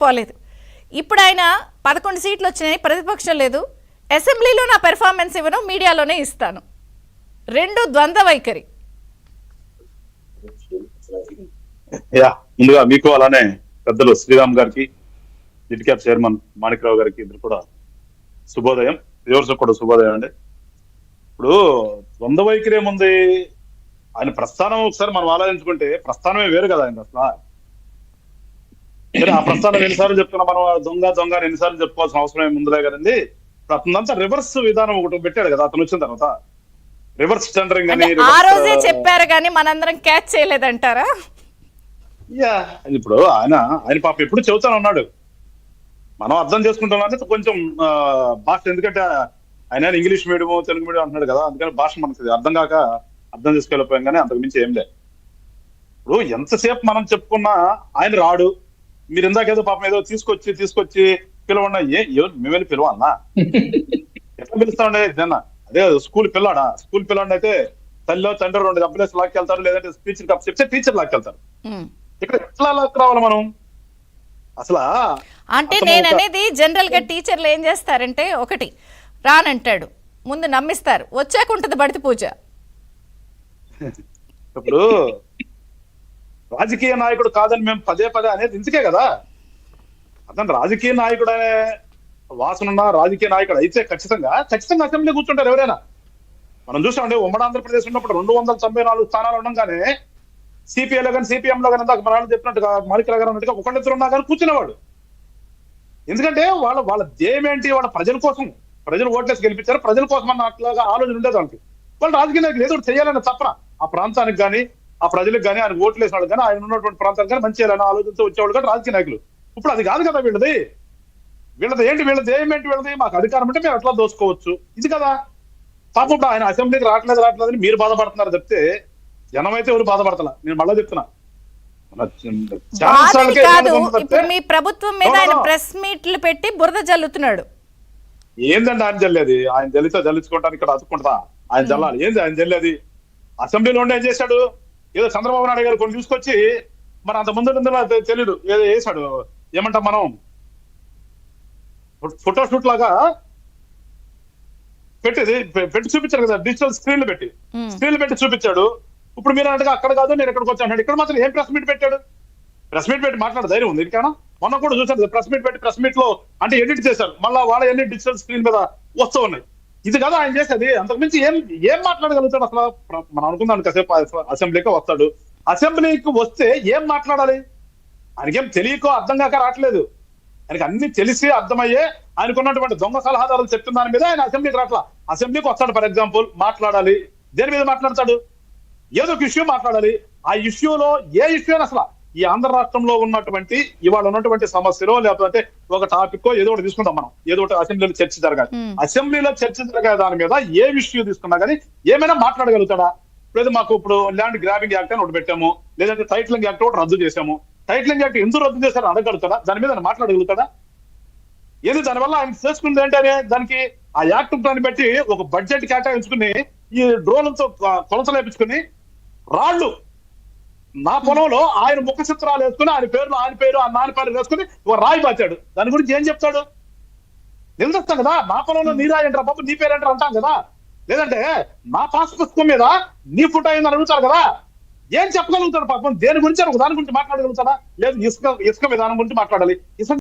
పోలేదు. ఇప్పుడు ఆయన 11 సీట్లు వచ్చినాయి, ప్రతిపక్షం లేదు, అసెంబ్లీలో నా పెర్ఫార్మెన్స్ ఇవ్వను, మీడియాలోనే ఇస్తాను. రెండు ద్వంద్వ వైఖరి. ముందుగా మీకు అలానే పెద్దలు శ్రీరామ్ గారికి, జిట్ క్యాప్ చైర్మన్ మాణిక్రావు గారికి ఇద్దరు కూడా శుభోదయం. వ్యూవర్స్ కూడా శుభోదయం అండి. ఇప్పుడు ద్వంద్వ వైఖరి ఏముంది, ఆయన ప్రస్థానం ఒకసారి మనం ఆలోచించుకుంటే ప్రస్థానమే వేరు కదా ఆయన అసలు. ఆ ప్రస్థానం ఎన్నిసార్లు చెప్తున్నా మనం దొంగ దొంగ ఎన్నిసార్లు చెప్పుకోవాల్సిన అవసరం ఏమి ముందులే కదండి. అతనంతా రివర్స్ విధానం ఒకటి పెట్టాడు కదా అతను వచ్చిన తర్వాత, రివర్స్ టెండరింగ్ అని. ఆ రోజే చెప్పారు కానీ మనందరం క్యాచ్ చేయలేదంటారా? ఇప్పుడు ఆయన పాప ఎప్పుడు చెబుతాను ఉన్నాడు, మనం అర్థం చేసుకుంటాం అంటే కొంచెం భాష, ఎందుకంటే ఆయన ఇంగ్లీష్ మీడియం తెలుగు మీడియం అంటున్నాడు కదా, అందుకని భాష మనకి అర్థం కాక అర్థం చేసుకోలేకపోయాం, కానీ అంతకు మించి ఏం లేదు. ఇప్పుడు ఎంతసేపు మనం చెప్పుకున్నా ఆయన రాడు. మీరు ఇందాకేదో పాపం ఏదో తీసుకొచ్చి పిలవన్నా, మేమేమి పిలవన్నా, ఎట్లా పిలుస్తామండి జన? అదే స్కూల్ పిల్లాడు అయితే తల్లిలో తండ్రి 2 దెబ్బలేసి లాక్కెళ్తారు, లేదంటే స్పీచ్ కప్ చెప్తే టీచర్ లాక్కెళ్తారు. ఇక్కడ ఎట్లా లాక్ రావాలి మనం అసలు? అంటే నేను అనేది జనరల్ గా టీచర్లు ఏం చేస్తారంటే, ఒకటి రానంటాడు, ముందు నమ్మిస్తారు, వచ్చాక ఉంటది బడితి పూజ. ఇప్పుడు రాజకీయ నాయకుడు కాదని మేము పదే అనేది ఇందుకే కదా. అతను రాజకీయ నాయకుడు అనే వాసన రాజకీయ నాయకుడు అయితే ఖచ్చితంగా అసెంబ్లీ కూర్చుంటారు ఎవరైనా. మనం చూసామండి, ఉమ్మడి ఆంధ్రప్రదేశ్ ఉన్నప్పుడు 294 స్థానాలు ఉండగానే సిపిఐలో కానీ సిపిఎం లో కానీ మన వాళ్ళు చెప్పినట్టుగా మాణిక్రావు గారు అన్నట్టుగా ఒకళ్ళిద్దరు ఉన్నా కానీ కూర్చునేవాడు. ఎందుకంటే వాళ్ళ ధ్యేయం ఏంటి, వాళ్ళ ప్రజల కోసం, ప్రజలు ఓట్లేసి గెలిపించారు, ప్రజల కోసం అన్న అట్లాగా ఆలోచన ఉండేది వాళ్ళకి. వాళ్ళు రాజకీయ నాయకులు ఏదో చేయాలనే తప్పన ఆ ప్రాంతానికి కానీ ఆ ప్రజలకు కానీ ఆయన ఓట్లు వేసిన వాళ్ళు కానీ ఆయన ఉన్నటువంటి ప్రాంతానికి కానీ మంచి చేయాలని ఆలోచనతో వచ్చేవాళ్ళు కానీ రాజకీయ నాయకులు. ఇప్పుడు అది కాదు కదా వీళ్ళది ఏంటి, వీళ్ళ ధ్యేయం ఏంటి, వీళ్ళది మాకు అధికారం అంటే మేము ఎట్లా దోసుకోవచ్చు, ఇది కదా. పాపం ఇప్పుడు ఆయన అసెంబ్లీకి రావట్లేదని మీరు బాధపడుతున్నారు చెప్తే, జనం అయితే ఎవరు బాధపడతలా. నేను మళ్ళీ చెప్తున్నా, ఇప్పుడు మీ ప్రభుత్వం మీద ఆయన ప్రెస్ మీట్లు పెట్టి బురద జల్లుతున్నాడు. ఏందండి ఆయన జల్లేది? ఆయన జల్లితే జల్లించుకుంటాను, ఇక్కడ అతుక్కుంటా ఆయన జల్లాలి. ఏంది ఆయన జల్లేది? అసెంబ్లీలో ఉండి ఏం చేశాడు? ఏదో చంద్రబాబు నాయుడు గారు కొన్ని తీసుకొచ్చి మరి అంత ముందు తెలియదు ఏదో వేసాడు, ఏమంటాం మనం, ఫోటోషూట్ లాగా పెట్టి చూపించారు కదా, డిజిటల్ స్క్రీన్లు పెట్టి చూపించాడు. ఇప్పుడు మీరు అన్నట్టుగా అక్కడ కాదు నేను ఎక్కడికి వచ్చాను, ఇక్కడ మాత్రం ఏం ప్రెస్ మీట్ పెట్టాడు? ప్రెస్ మీట్ పెట్టి మాట్లాడే ధైర్యం ఉంది ఇంకేనా? మొన్న కూడా చూసారు ప్రెస్ మీట్ లో అంటే ఎడిట్ చేశారు, మళ్ళీ వాళ్ళ అన్ని డిజిటల్ స్క్రీన్ మీద వస్తూ ఉన్నాయి. ఇది కదా ఆయన చేసేది. అంతకుమించి ఏం మాట్లాడగలుగుతాడు అసలు? మనం అనుకుందాం కాసేపు అసెంబ్లీకి వస్తాడు, అసెంబ్లీకి వస్తే ఏం మాట్లాడాలి? ఆయనకేం తెలియకో అర్థం కాక రావట్లేదు, ఆయనకి అన్ని తెలిసి అర్థమయ్యే ఆయనకున్నటువంటి దొంగ సలహాదారులు చెప్తున్న దాని మీద ఆయన అసెంబ్లీకి రావట్లా. అసెంబ్లీకి వస్తాడు, ఫర్ ఎగ్జాంపుల్ మాట్లాడాలి, దేని మీద మాట్లాడతాడు? ఏదో ఒక ఇష్యూ మాట్లాడాలి. ఆ ఇష్యూలో ఏ ఇష్యూ అని అసలు ఈ ఆంధ్ర రాష్ట్రంలో ఉన్నటువంటి ఇవాళ ఉన్నటువంటి సమస్యలో లేకపోతే ఒక టాపిక్ ఏదో ఒకటి తీసుకుంటాం మనం, ఏదో ఒకటి అసెంబ్లీలో చర్చ జరగాలి. అసెంబ్లీలో చర్చ జరిగే దాని మీద ఏ ఇష్యూ తీసుకున్నా కానీ ఏమైనా మాట్లాడగలుగుతాడా? లేదు మాకు ఇప్పుడు ల్యాండ్ గ్రాబింగ్ యాక్ట్ అని ఒకటి పెట్టాము, లేదంటే టైటిలింగ్ యాక్ట్ ఒకటి రద్దు చేశాము, టైటిలింగ్ యాక్ట్ ఎందుకు రద్దు చేశారని అడగలుగుతాడా? దాని మీద మాట్లాడగలుగుతాడా? ఏది దానివల్ల ఆయన చేసుకుంది ఏంటనే దానికి ఆ యాక్ట్ దాన్ని బట్టి ఒక బడ్జెట్ కేటాయించుకుని ఈ డ్రోన్లతో కొలతలు వేపించుకుని రాళ్ళు నా పొలంలో ఆయన ముఖ చిత్రాలు వేసుకుని ఆయన పేరు ఆ నాన్న పేరు వేసుకుని ఒక రాయి పాచాడు. దాని గురించి ఏం చెప్తాడు? నిలదొస్తాం కదా, నా పొలంలో నీ రాయి అంటారా బాబు, నీ పేరు అంటారు అంటాం కదా. లేదంటే నా పాస్ పుస్తకం మీద నీ ఫోటో అయిందని అడుగుతారు కదా. ఏం చెప్పగలుగుతాడు పాపం? దేని గురించి ఒక దాని గురించి మాట్లాడగలుగుతాడా? లేదు ఇసుక విధానం గురించి మాట్లాడాలి.